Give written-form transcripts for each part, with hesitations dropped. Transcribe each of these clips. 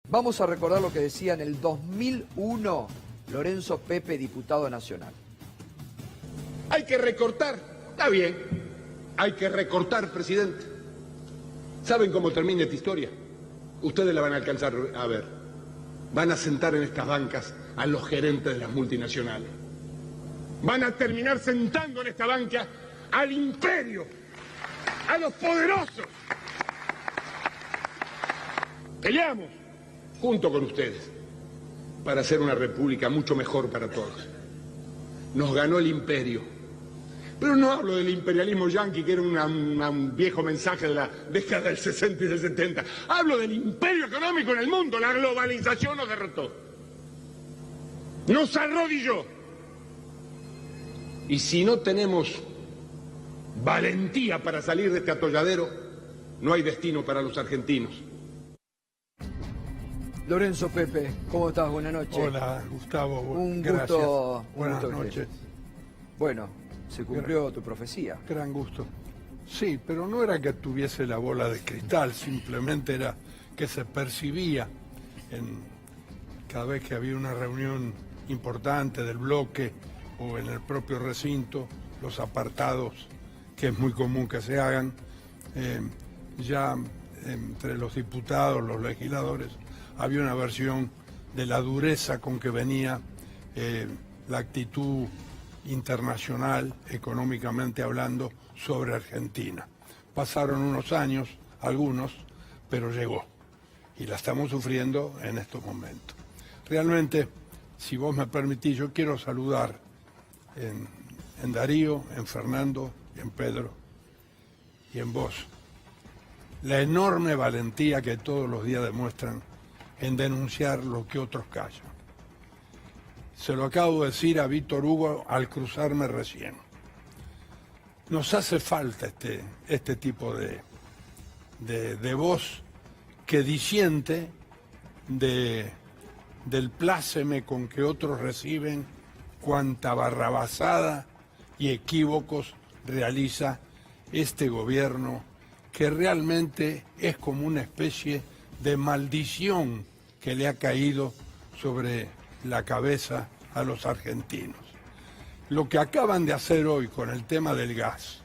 Vamos a recordar lo que decía en el 2001 Lorenzo Pepe, diputado nacional. Hay que recortar, está bien, hay que recortar, presidente. ¿Saben cómo termina esta historia? Ustedes la van a alcanzar a ver. Van a sentar en estas bancas a los gerentes de las multinacionales. Van a terminar sentando en esta banca al imperio, a los poderosos. Peleamos junto con ustedes para hacer una república mucho mejor para todos. Nos ganó el imperio. Pero no hablo del imperialismo yanqui, que era un viejo mensaje de la década del 60 y del 70. Hablo del imperio económico en el mundo. La globalización nos derrotó. Nos arrodilló. Y si no tenemos valentía para salir de este atolladero, no hay destino para los argentinos. Lorenzo Pepe, ¿cómo estás? Buenas noches. Hola, Gustavo. Un gracias. gusto. Buenas noches. Bueno, se cumplió tu profecía. Gran gusto. Sí, pero no era que tuviese la bola de cristal, simplemente era que se percibía cada vez que había una reunión importante del bloque o en el propio recinto, los apartados, que es muy común que se hagan, ya entre los diputados, los legisladores, había una versión de la dureza con que venía la actitud internacional, económicamente hablando, sobre Argentina. Pasaron unos años, algunos, pero llegó. Y la estamos sufriendo en estos momentos. Realmente, si vos me permitís, yo quiero saludar en Darío, en Fernando, en Pedro y en vos la enorme valentía que todos los días demuestran en denunciar lo que otros callan. Se lo acabo de decir a Víctor Hugo al cruzarme recién. Nos hace falta este tipo de voz que disiente del pláceme con que otros reciben cuanta barrabasada y equívocos realiza este gobierno, que realmente es como una especie de maldición que le ha caído sobre la cabeza a los argentinos. Lo que acaban de hacer hoy con el tema del gas,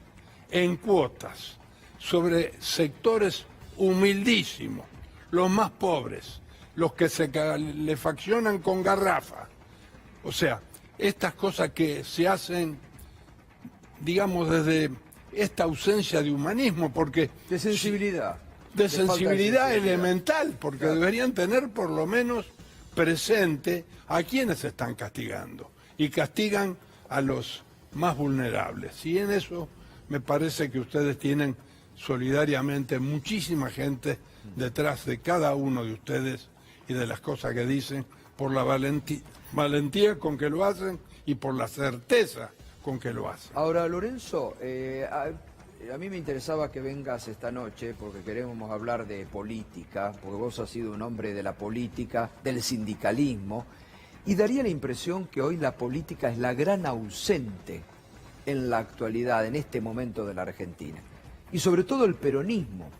en cuotas, sobre sectores humildísimos, los más pobres, los que se calefaccionan con garrafa. O sea, estas cosas que se hacen, digamos, desde esta ausencia de humanismo, porque... De sensibilidad. De sensibilidad elemental, porque claro, deberían tener por lo menos presente a quienes se están castigando. Y castigan a los más vulnerables. Y en eso me parece que ustedes tienen solidariamente muchísima gente detrás de cada uno de ustedes y de las cosas que dicen, por la valentía con que lo hacen y por la certeza con que lo hacen. Ahora, Lorenzo, a mí me interesaba que vengas esta noche porque queremos hablar de política, porque vos has sido un hombre de la política, del sindicalismo, y daría la impresión que hoy la política es la gran ausente en la actualidad, en este momento de la Argentina. Y sobre todo el peronismo.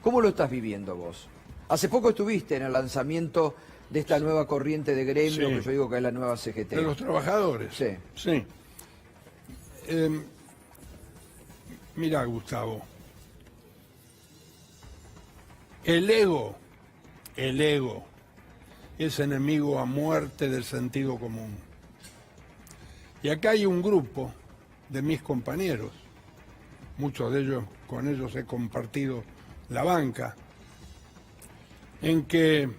¿Cómo lo estás viviendo vos? Hace poco estuviste en el lanzamiento de esta nueva corriente de gremio, sí, que yo digo que es la nueva CGT. De los trabajadores. Sí. Sí. Mira, Gustavo, el ego es enemigo a muerte del sentido común. Y acá hay un grupo de mis compañeros, muchos de ellos, con ellos he compartido la banca, en que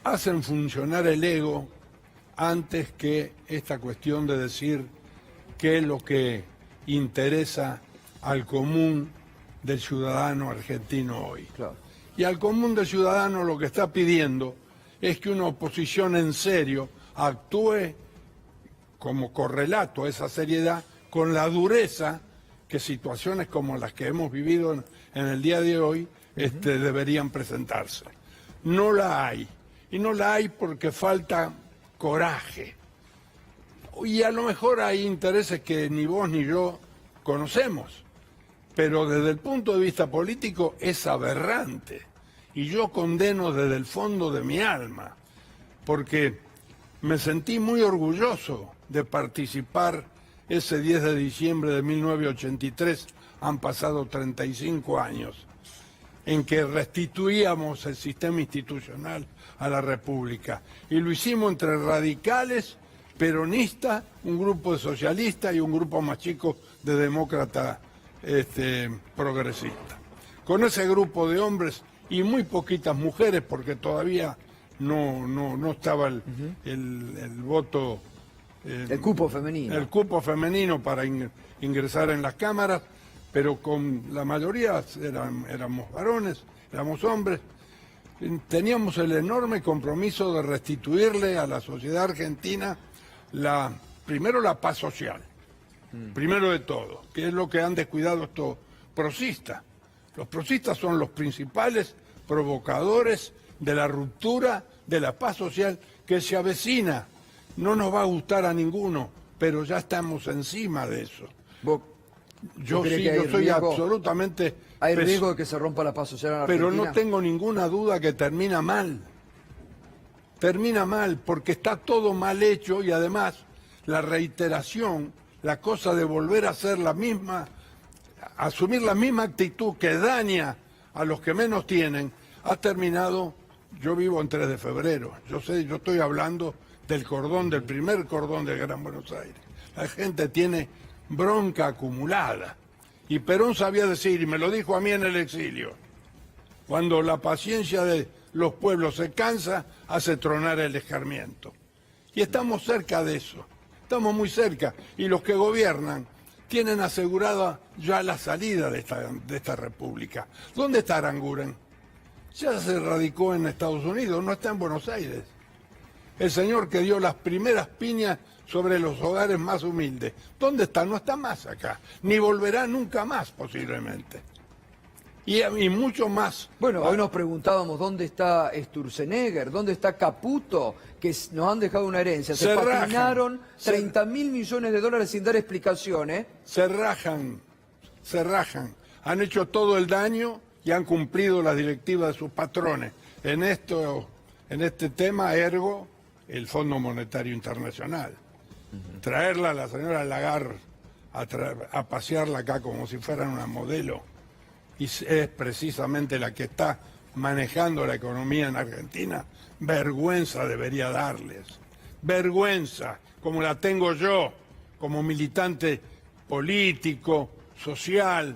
hacen funcionar el ego antes que esta cuestión de decir qué es lo que interesa al común del ciudadano argentino hoy. Claro. Y al común del ciudadano lo que está pidiendo es que una oposición en serio actúe como correlato a esa seriedad con la dureza que situaciones como las que hemos vivido en el día de hoy deberían presentarse. No la hay. Y no la hay porque falta coraje. Y a lo mejor hay intereses que ni vos ni yo conocemos. Pero desde el punto de vista político es aberrante. y yo condeno desde el fondo de mi alma, porque me sentí muy orgulloso de participar ese 10 de diciembre de 1983, han pasado 35 años, en que restituíamos el sistema institucional a la República. Y lo hicimos entre radicales, peronistas, un grupo de socialistas y un grupo más chico de demócratas progresistas. Con ese grupo de hombres y muy poquitas mujeres, porque todavía no estaba el voto... el cupo femenino. El cupo femenino para ingresar en las cámaras, pero con la mayoría éramos varones, éramos hombres. Teníamos el enorme compromiso de restituirle a la sociedad argentina primero la paz social, primero de todo, que es lo que han descuidado estos prosistas. Los prosistas son los principales provocadores de la ruptura de la paz social que se avecina. No nos va a gustar a ninguno, pero ya estamos encima de eso. Yo soy absolutamente... ¿Hay riesgo de que se rompa la paz social en la Argentina? Pero no tengo ninguna duda que termina mal. Termina mal porque está todo mal hecho y además la reiteración, la cosa de volver a hacer la misma, asumir la misma actitud que daña a los que menos tienen, ha terminado. Yo vivo en 3 de febrero, yo estoy hablando del primer cordón del Gran Buenos Aires. La gente tiene bronca acumulada. Y Perón sabía decir, y me lo dijo a mí en el exilio, cuando la paciencia de los pueblos se cansa, hace tronar el escarmiento. Y estamos cerca de eso, estamos muy cerca. Y los que gobiernan tienen asegurada ya la salida de esta república. ¿Dónde está Aranguren? Ya se radicó en Estados Unidos, no está en Buenos Aires. El señor que dio las primeras piñas sobre los hogares más humildes. ¿Dónde está? No está más acá. Ni volverá nunca más, posiblemente. Y mucho más. Bueno, hoy nos preguntábamos dónde está Sturzenegger, dónde está Caputo, que nos han dejado una herencia. Se patinaron 30.000 millones de dólares sin dar explicaciones. Se rajan. Han hecho todo el daño y han cumplido las directivas de sus patrones. En este tema, ergo, el Fondo Monetario Internacional. Traerla a la señora Lagarde a pasearla acá como si fuera una modelo, y es precisamente la que está manejando la economía en Argentina, vergüenza debería darles. Vergüenza, como la tengo yo, como militante político, social,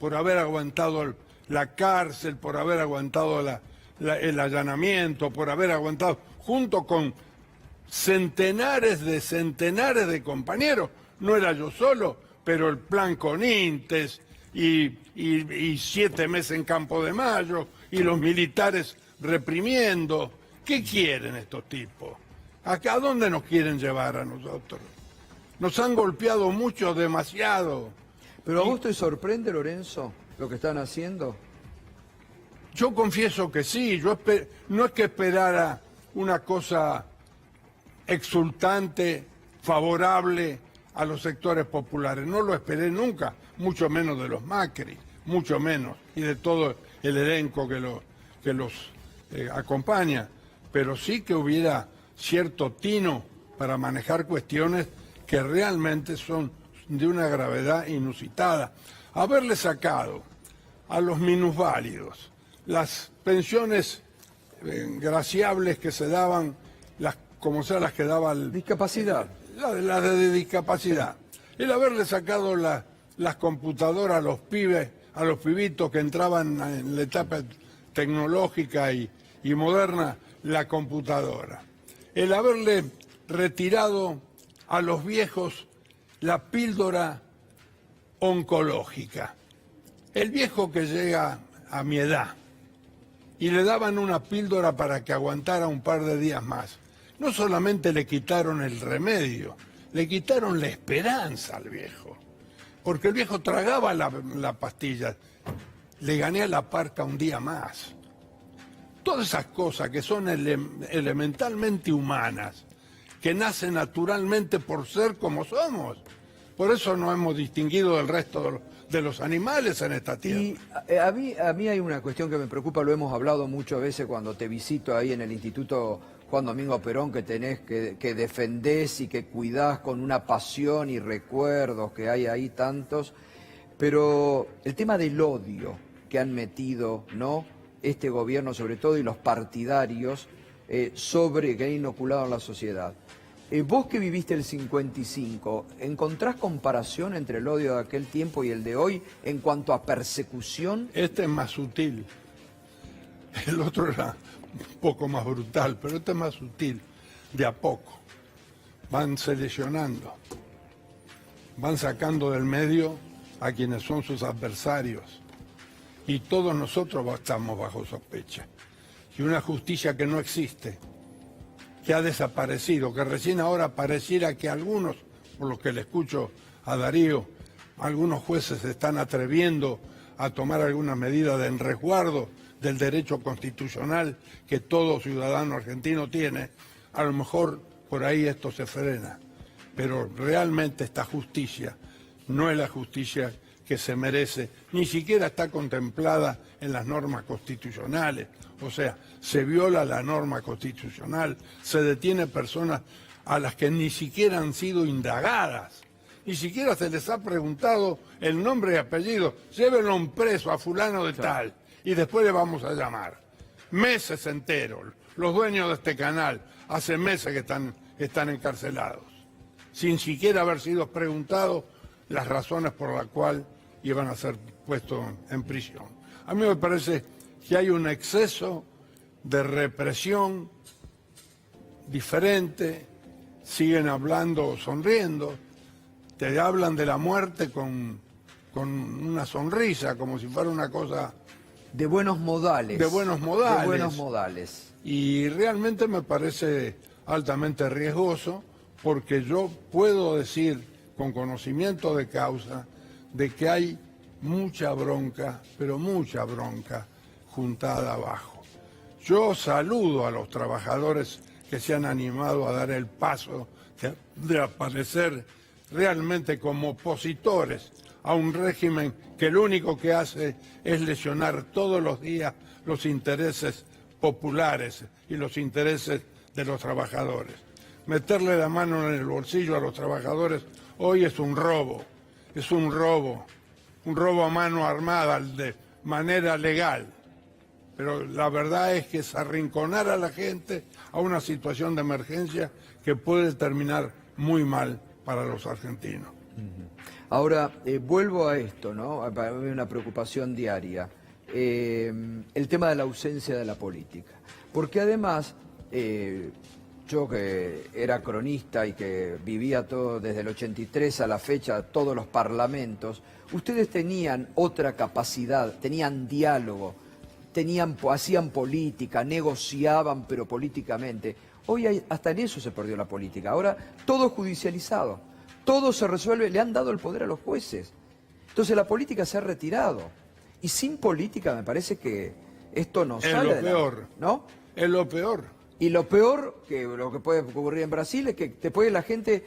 por haber aguantado la cárcel, por haber aguantado el allanamiento, por haber aguantado, junto con centenares de compañeros. No era yo solo, pero el plan Conintes y 7 meses en Campo de Mayo y los militares reprimiendo. ¿Qué quieren estos tipos? ¿A dónde nos quieren llevar a nosotros? Nos han golpeado mucho, demasiado. ¿Pero a vos te sorprende, Lorenzo, lo que están haciendo? Yo confieso que sí. No es que esperara una cosa exultante, favorable a los sectores populares. No lo esperé nunca, mucho menos de los Macri, mucho menos, y de todo el elenco que los acompaña. Pero sí que hubiera cierto tino para manejar cuestiones que realmente son de una gravedad inusitada. Haberle sacado a los minusválidos las pensiones graciables que se daban, como sea las que daba discapacidad. La de discapacidad. El haberle sacado las computadoras a los pibes, a los pibitos que entraban en la etapa tecnológica y moderna, la computadora. El haberle retirado a los viejos la píldora oncológica. El viejo que llega a mi edad y le daban una píldora para que aguantara un par de días más. No solamente le quitaron el remedio, le quitaron la esperanza al viejo. Porque el viejo tragaba la pastilla, le gané a la parca un día más. Todas esas cosas que son elementalmente humanas, que nacen naturalmente por ser como somos. Por eso nos hemos distinguido del resto de los animales en esta tierra. Y a mí hay una cuestión que me preocupa, lo hemos hablado muchas veces cuando te visito ahí en el Instituto Juan Domingo Perón, que tenés, que defendés y que cuidás con una pasión y recuerdos, que hay ahí tantos, pero el tema del odio que han metido, ¿no?, este gobierno sobre todo y los partidarios que han inoculado en la sociedad. Vos que viviste el 55, ¿encontrás comparación entre el odio de aquel tiempo y el de hoy en cuanto a persecución? Este es más sutil. El otro era un poco más brutal, pero este es más sutil. De a poco. Van seleccionando. Van sacando del medio a quienes son sus adversarios. Y todos nosotros estamos bajo sospecha. Y una justicia que no existe, que ha desaparecido, que recién ahora pareciera que algunos, por lo que le escucho a Darío, algunos jueces se están atreviendo a tomar alguna medida de resguardo del derecho constitucional que todo ciudadano argentino tiene. A lo mejor por ahí esto se frena, pero realmente esta justicia no es la justicia que se merece, ni siquiera está contemplada en las normas constitucionales. O sea, se viola la norma constitucional, se detiene personas a las que ni siquiera han sido indagadas, ni siquiera se les ha preguntado el nombre y apellido, llévenlo a un preso a fulano de tal, y después le vamos a llamar. Meses enteros, los dueños de este canal, hace meses que están encarcelados, sin siquiera haber sido preguntados las razones por las cuales iban a ser puestos en prisión. A mí me parece que hay un exceso de represión diferente, siguen hablando, sonriendo, te hablan de la muerte con una sonrisa, como si fuera una cosa... De buenos modales. De buenos modales. De buenos modales. Y realmente me parece altamente riesgoso, porque yo puedo decir con conocimiento de causa de que hay mucha bronca, pero mucha bronca juntada abajo. Yo saludo a los trabajadores que se han animado a dar el paso de aparecer realmente como opositores a un régimen que lo único que hace es lesionar todos los días los intereses populares y los intereses de los trabajadores. Meterle la mano en el bolsillo a los trabajadores hoy es un robo a mano armada de manera legal. Pero la verdad es que es arrinconar a la gente a una situación de emergencia que puede terminar muy mal para los argentinos. Ahora, vuelvo a esto, ¿no? Para mí una preocupación diaria. El tema de la ausencia de la política. Porque además, yo que era cronista y que vivía todo desde el 83 a la fecha, todos los parlamentos, ustedes tenían otra capacidad, tenían diálogo, hacían política, negociaban, pero políticamente. Hoy hasta en eso se perdió la política. Ahora todo es judicializado, todo se resuelve, le han dado el poder a los jueces. Entonces la política se ha retirado. Y sin política me parece que esto no sale de peor, ¿no? Es lo peor. Y lo peor, que lo que puede ocurrir en Brasil, es que después la gente,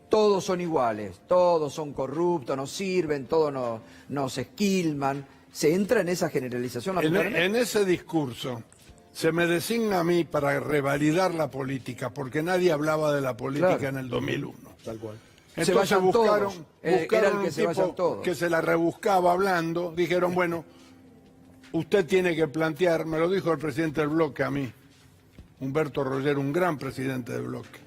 todos son iguales, todos son corruptos, no sirven, todos nos esquilman. Se entra en esa generalización. En ese discurso se me designa a mí para revalidar la política, porque nadie hablaba de la política, claro, en el 2001. Tal cual. Entonces buscaron un tipo que se la rebuscaba hablando, dijeron, bueno, usted tiene que plantear, me lo dijo el presidente del bloque a mí, Humberto Roller, un gran presidente del bloque.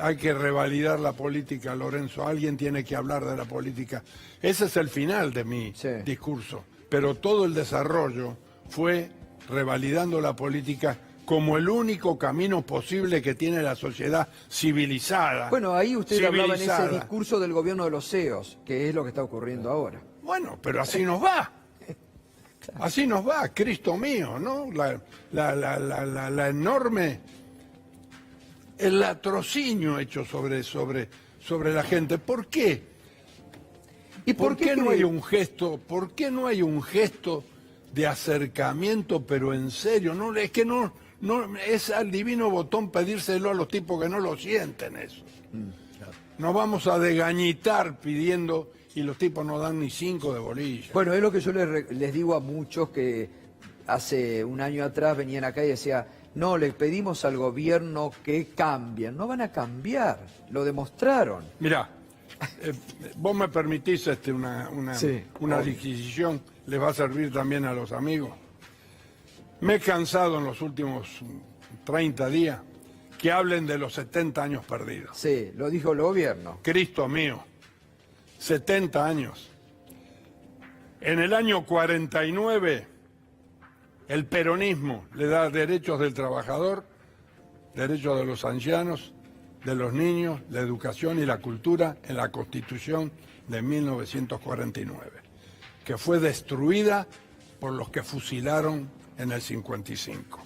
Hay que revalidar la política, Lorenzo, alguien tiene que hablar de la política. Ese es el final de mi discurso, pero todo el desarrollo fue revalidando la política como el único camino posible que tiene la sociedad civilizada. Bueno, ahí usted hablaba en ese discurso del gobierno de los CEOs, que es lo que está ocurriendo ahora. Bueno, pero así nos va. Así nos va, Cristo mío, ¿no? La enorme, el latrocinio hecho sobre la gente. ¿Por qué? ¿Y por qué no hay un gesto? ¿Por qué no hay un gesto de acercamiento, pero en serio? No, es que no es al divino botón pedírselo a los tipos que no lo sienten eso. Nos vamos a degañitar pidiendo y los tipos no dan ni 5 de bolilla. Bueno, es lo que yo les digo a muchos que hace un año atrás venían acá y decían, no, le pedimos al gobierno que cambien. No van a cambiar, lo demostraron. Mirá, vos me permitís Sí, una obvio. adquisición, les va a servir también a los amigos. Me he cansado en los últimos 30 días que hablen de los 70 años perdidos. Sí, lo dijo el gobierno. Cristo mío, 70 años. En el año 49, el peronismo le da derechos del trabajador, derechos de los ancianos, de los niños, la educación y la cultura en la Constitución de 1949, que fue destruida por los que fusilaron en el 55.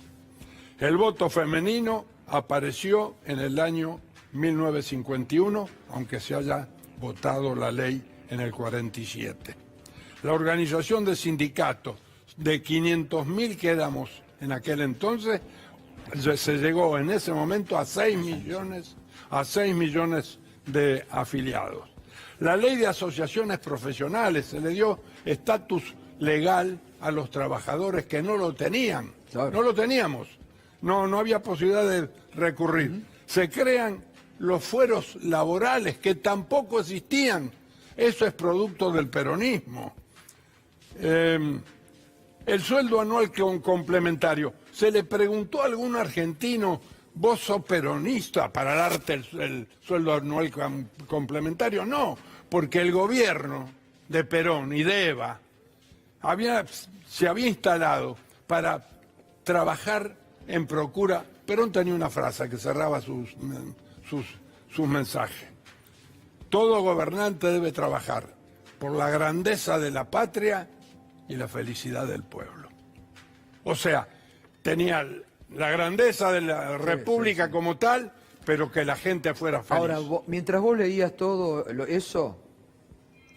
El voto femenino apareció en el año 1951, aunque se haya votado la ley en el 47. La organización de sindicatos de 500.000 que éramos en aquel entonces, se llegó en ese momento a 6 millones de afiliados. La ley de asociaciones profesionales, se le dio estatus legal a los trabajadores que no lo tenían. Claro. No lo teníamos. No había posibilidad de recurrir. Se crean los fueros laborales que tampoco existían. Eso es producto del peronismo. El sueldo anual complementario. Se le preguntó a algún argentino, ¿vos sos peronista para darte el sueldo anual complementario? No, porque el gobierno de Perón y de Eva se había instalado para trabajar en procura. Perón tenía una frase que cerraba sus mensajes. Todo gobernante debe trabajar por la grandeza de la patria y la felicidad del pueblo. O sea, tenía la grandeza de la república como tal, pero que la gente fuera feliz. Ahora, mientras vos leías todo eso,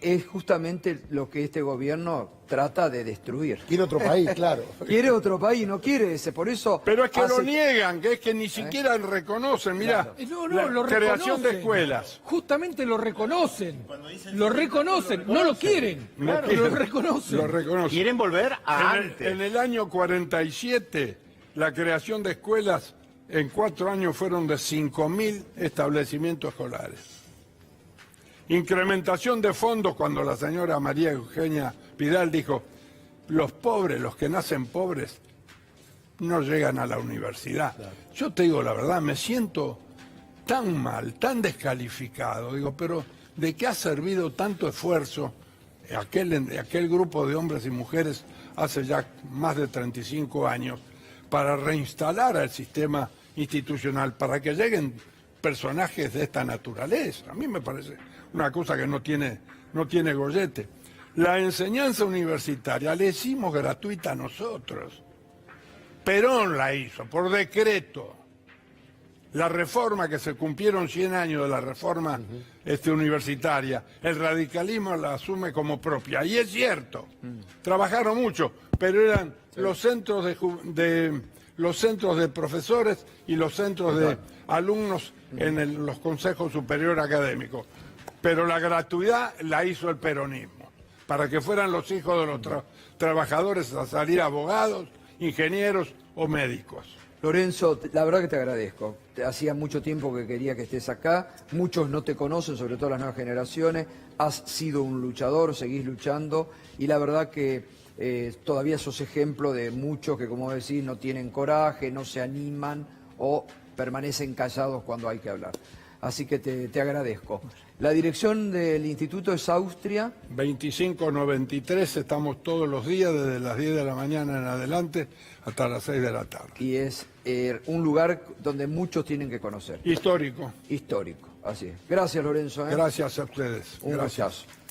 es justamente lo que este gobierno trata de destruir. Quiere otro país, claro. Quiere otro país, no quiere ese, por eso... Pero es que lo niegan, que es que ni siquiera reconocen, mirá, No, la lo creación de reconocen. escuelas. Justamente lo reconocen. Lo reconocen, no lo quieren. Claro, Lo reconocen. Lo reconocen. Quieren volver a antes. En el año 47, la creación de escuelas en 4 años fueron de 5.000 establecimientos escolares. Incrementación de fondos cuando la señora María Eugenia Vidal dijo, los pobres, los que nacen pobres, no llegan a la universidad. Claro. Yo te digo la verdad, me siento tan mal, tan descalificado. Digo, pero ¿de qué ha servido tanto esfuerzo aquel grupo de hombres y mujeres hace ya más de 35 años para reinstalar al sistema institucional, para que lleguen personajes de esta naturaleza? A mí me parece una cosa que no tiene gollete. La enseñanza universitaria la hicimos gratuita nosotros. Perón la hizo por decreto. La reforma, que se cumplieron 100 años de la reforma universitaria, el radicalismo la asume como propia. Y es cierto, trabajaron mucho, pero eran los centros de profesores y los centros de alumnos en los consejos superiores académicos. Pero la gratuidad la hizo el peronismo, para que fueran los hijos de los trabajadores a salir abogados, ingenieros o médicos. Lorenzo, la verdad que te agradezco. Hacía mucho tiempo que quería que estés acá. Muchos no te conocen, sobre todo las nuevas generaciones. Has sido un luchador, seguís luchando. Y la verdad que todavía sos ejemplo de muchos que, como decís, no tienen coraje, no se animan o permanecen callados cuando hay que hablar. Así que te agradezco. La dirección del instituto es Austria. 2593, estamos todos los días desde las 10 de la mañana en adelante hasta las 6 de la tarde. Y es un lugar donde muchos tienen que conocer. Histórico. Histórico, así es. Gracias, Lorenzo. Gracias a ustedes. Un Gracias. gustazo.